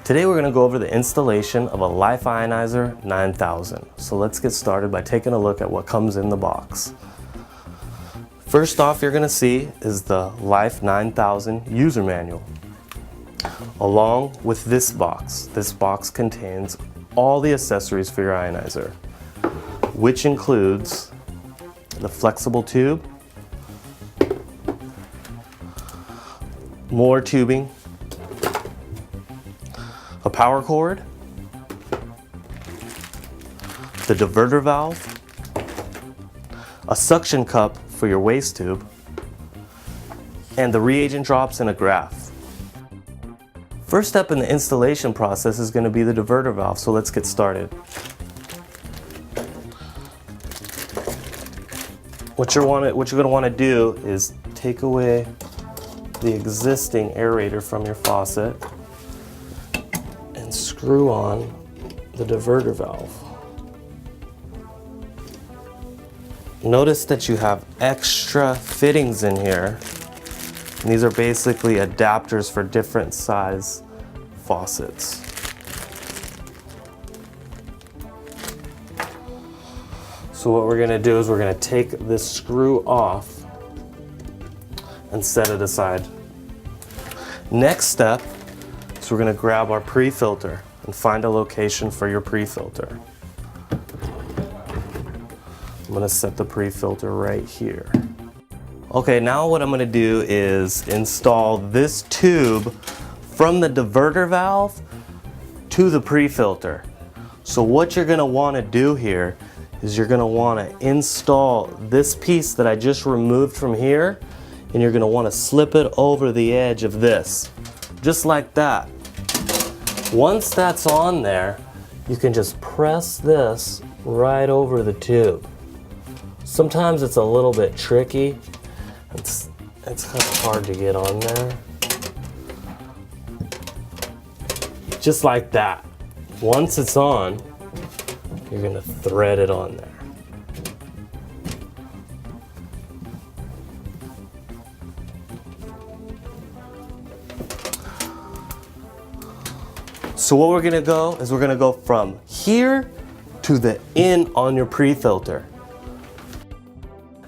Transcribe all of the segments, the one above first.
Today we're going to go over the installation of a Life Ionizer 9000. So let's get started by taking a look at what comes in the box. First off, you're going to see is the Life 9000 user manual. Along with this box contains all the accessories for your ionizer, which includes the flexible tube, more tubing, a power cord, the diverter valve, a suction cup for your waste tube, and the reagent drops and a graph. First step in the installation process is going to be the diverter valve, so let's get started. What you're going to want to do is take away the existing aerator from your faucet and screw on the diverter valve. Notice that you have extra fittings in here. And these are basically adapters for different size faucets. So what we're going to do is we're going to take this screw off and set it aside. Next step is we're going to grab our pre-filter and find a location for your pre-filter. I'm going to set the pre-filter right here. Okay, now what I'm going to do is install this tube from the diverter valve to the pre-filter. So what you're going to want to do here is you're going to want to install this piece that I just removed from here, and you're going to want to slip it over the edge of this, just like that. Once that's on there, you can just press this right over the tube. Sometimes it's a little bit tricky. It's kind of hard to get on there. Just like that. Once it's on, you're going to thread it on there. So what we're going to go is we're going to go from here to the in on your pre-filter.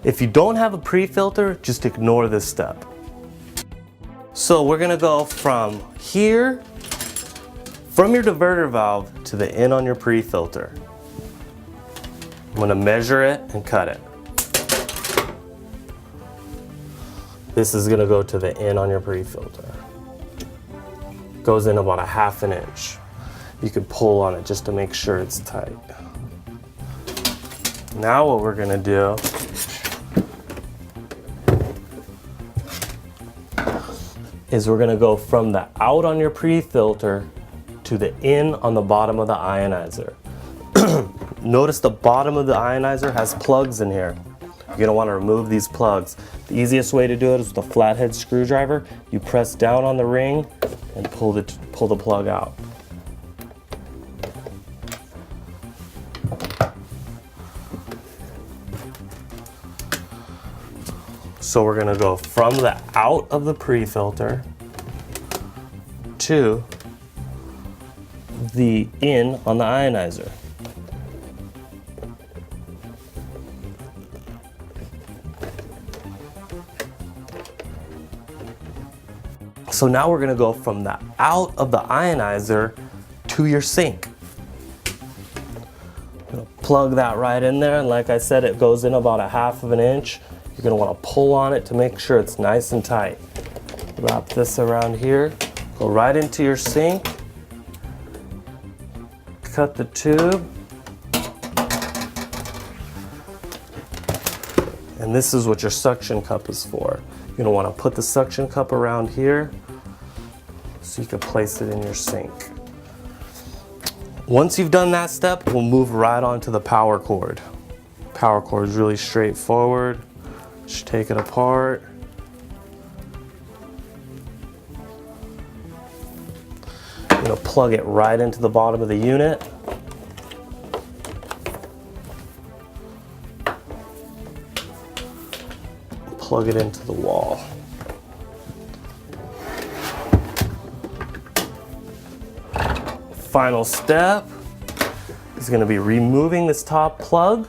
If you don't have a pre-filter, just ignore this step. So we're going to go from here, from your diverter valve to the in on your pre-filter. I'm going to measure it and cut it. This is going to go to the in on your pre-filter. Goes in about 1/2 inch. You can pull on it just to make sure it's tight. Now what we're going to do is we're going to go from the out on your pre-filter to the in on the bottom of the ionizer. Notice the bottom of the ionizer has plugs in here. You're going to want to remove these plugs. The easiest way to do it is with a flathead screwdriver. You press down on the ring and pull the plug out. So we're going to go from the out of the pre-filter to the in on the ionizer. So now we're going to go from the out of the ionizer to your sink. Plug that right in there, and like I said, it goes in about 1/2 inch. You're going to want to pull on it to make sure it's nice and tight. Wrap this around here, go right into your sink, cut the tube, and this is what your suction cup is for. You're going to want to put the suction cup around here so you can place it in your sink. Once you've done that step, we'll move right on to the power cord. Power cord is really straightforward. Just take it apart. You're going to plug it right into the bottom of the unit. Plug it into the wall. final step is going to be removing this top plug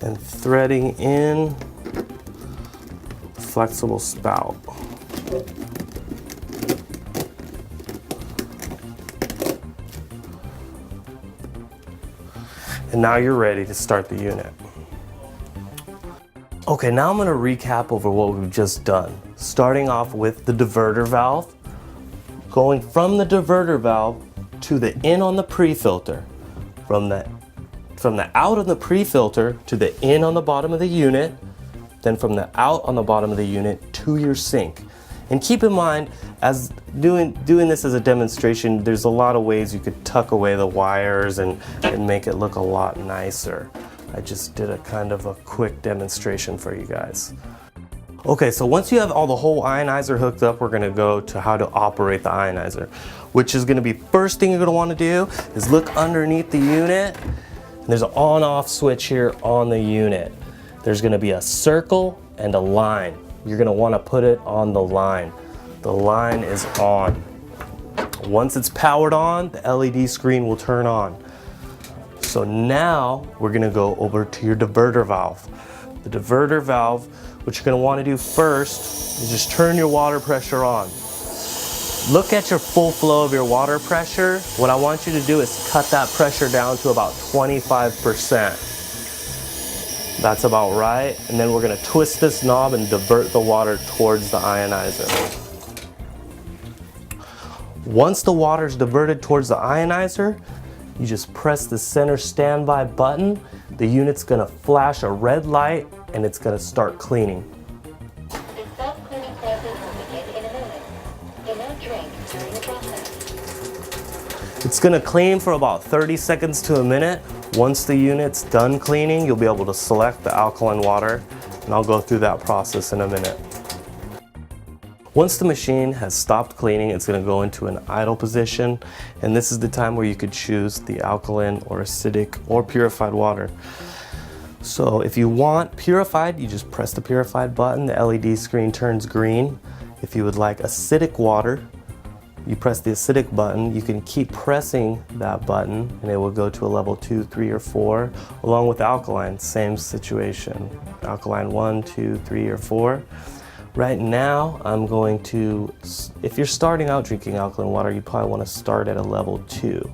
and threading in the flexible spout. And now you're ready to start the unit. Okay, now I'm going to recap over what we've just done. Starting off with the diverter valve, going from the diverter valve to the in on the pre-filter, from the out on the pre-filter to the in on the bottom of the unit, then from the out on the bottom of the unit to your sink. And keep in mind, as doing this as a demonstration, there's a lot of ways you could tuck away the wires and make it look a lot nicer. I just did a kind of a quick demonstration for you guys. Okay, so once you have the whole ionizer hooked up, we're gonna go to how to operate the ionizer, which is gonna be first thing you're gonna wanna do is look underneath the unit. And there's an on-off switch here on the unit. There's gonna be a circle and a line. You're gonna wanna put it on the line. The line is on. Once it's powered on, the LED screen will turn on. So now we're gonna go over to your diverter valve. The diverter valve, what you're gonna wanna do first is just turn your water pressure on. Look at your full flow of your water pressure. What I want you to do is cut that pressure down to about 25%. That's about right. And then we're gonna twist this knob and divert the water towards the ionizer. Once the water is diverted towards the ionizer, you just press the center standby button. The unit's gonna flash a red light and it's gonna start cleaning. The self-cleaning process will begin in a moment. Do not drink during the process. It's gonna clean for about 30 seconds to a minute. Once the unit's done cleaning, you'll be able to select the alkaline water, and I'll go through that process in a minute. Once the machine has stopped cleaning, it's going to go into an idle position, and this is the time where you could choose the alkaline or acidic or purified water. So if you want purified, you just press the purified button, the LED screen turns green. If you would like acidic water, you press the acidic button. You can keep pressing that button and it will go to a level 2, 3, or 4, along with alkaline, same situation. Alkaline 1, 2, 3, or 4. Right now, I'm going to, if you're starting out drinking alkaline water, you probably want to start at a level 2.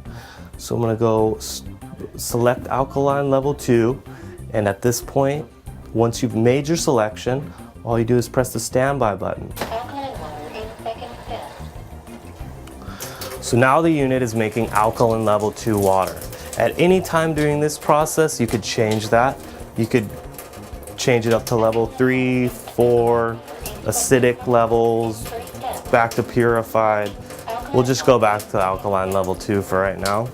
So I'm going to go select alkaline level 2, and at this point, once you've made your selection, all you do is press the standby button. Alkaline water in second step. So now the unit is making alkaline level 2 water. At any time during this process, you could change that. You could change it up to level 3, 4, acidic levels, back to purified. We'll just go back to alkaline level 2 for right now.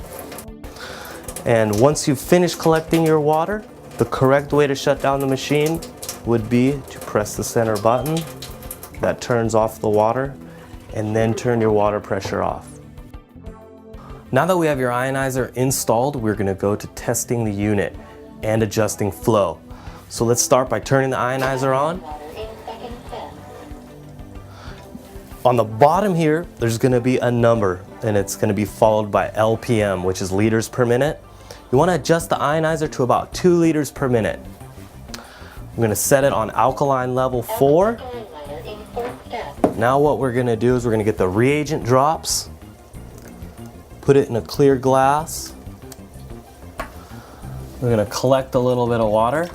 And once you've finished collecting your water, the correct way to shut down the machine would be to press the center button that turns off the water and then turn your water pressure off. Now that we have your ionizer installed, we're going to go to testing the unit and adjusting flow. So let's start by turning the ionizer on. On the bottom here, there's going to be a number, and it's going to be followed by LPM, which is liters per minute. You want to adjust the ionizer to about 2 liters per minute. I'm going to set it on alkaline level 4. Now what we're going to do is we're going to get the reagent drops, put it in a clear glass. We're going to collect a little bit of water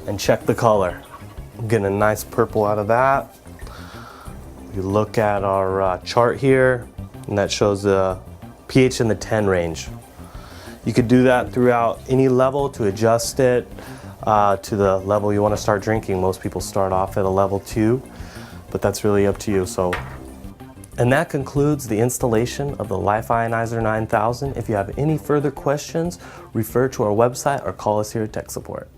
and check the color. I'm getting a nice purple out of that. We look at our chart here, and that shows the pH in the 10 range. You could do that throughout any level to adjust it to the level you want to start drinking. Most people start off at a level 2, but that's really up to you. And that concludes the installation of the Life Ionizer 9000. If you have any further questions, refer to our website or call us here at Tech Support.